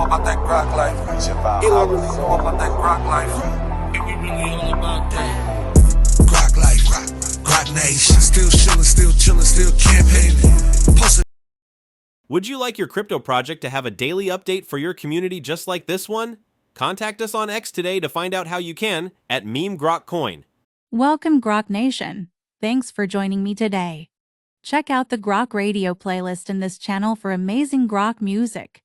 know about that Grok life. Elon really know about that Grok life. And we really all about that. Grok life, Grok Nation. Still chillin', still chillin', still campaigning. Would you like your crypto project to have a daily update for your community just like this one? Contact us on X today to find out how you can at @MemeGrokCoin. Welcome, Grok Nation. Thanks for joining me today. Check out the GROKRadio playlist in this channel for amazing Grok music.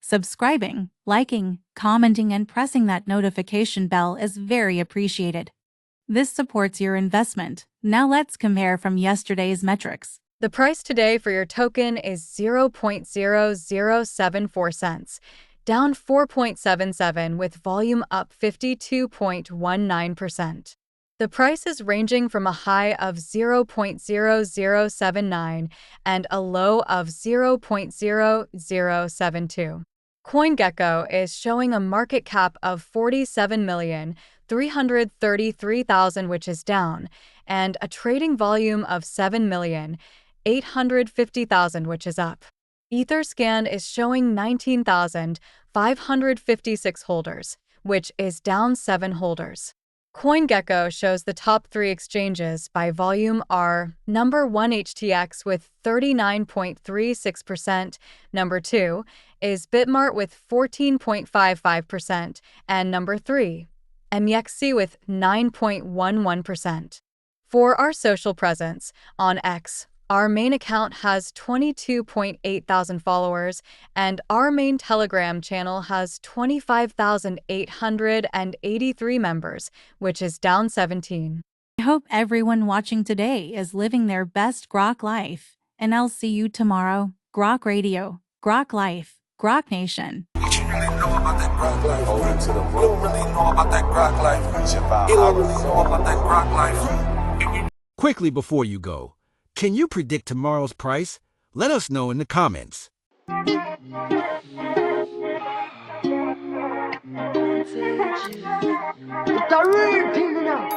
Subscribing, liking, commenting, and pressing that notification bell is very appreciated. This supports your investment. Now let's compare from yesterday's metrics. The price today for your token is 0.0074 cents, down 4.77 with volume up 52.19%. The price is ranging from a high of 0.0079 and a low of 0.0072. CoinGecko is showing a market cap of 47,333,000, which is down, and a trading volume of 7,850,000, which is up. Etherscan is showing 19,556 holders, which is down 7 holders. CoinGecko shows the top 3 exchanges by volume are number 1 HTX with 39.36%, number 2 is Bitmart with 14.55%, and number 3, MEXC with 9.11%. For our social presence, on X, our main account has 22.8 thousand followers, and our main Telegram channel has 25,883 members, which is down 17. I hope everyone watching today is living their best Grok life, and I'll see you tomorrow. Grok Radio, Grok Life, Grok Nation. What you really know about that Grok life? You don't really know about that Grok life. Elon really know about that Grok life. Quickly before you go, can you predict tomorrow's price? Let us know in the comments. It's a real thing now.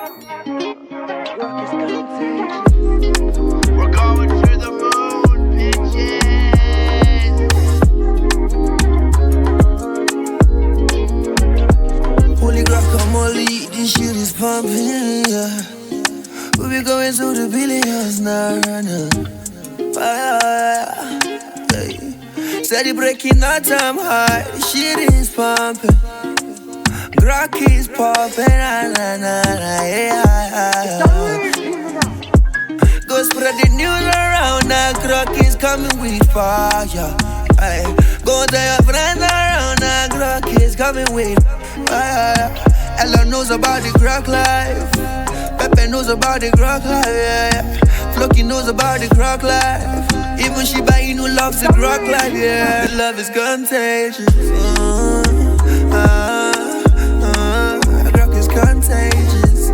Grok is contagious. We're going to the moon, bitches. Holy guacamole, this shit is pumping, yeah. We be going to the billions now, hey. Steady breaking our time high, the shit is pumping. Grok is popping, yeah. Go spread the news around, now Grok is coming with fire, hey. Go tell your friends around, now Grok is coming with fire. Elon knows about the Grok life. Pepe knows about the Grok life, yeah. Floki knows about the Grok life. Even Shiba Inu loves the Grok life, yeah. The love is contagious. Grok is contagious.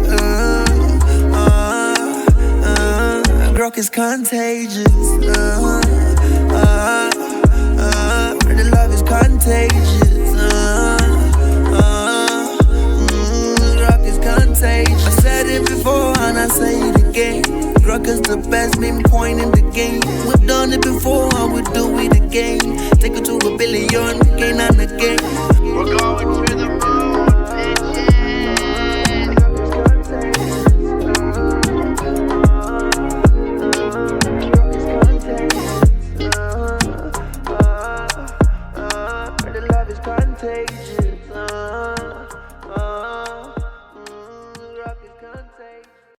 Grok is contagious. The love is contagious. Grok is contagious. I said it before and I say it again. Grok is the best meme coin in the game. We've done it before and we'll do it again. Take it to $1 billion again and again. We're going to the moon, bitches. The love is contagious.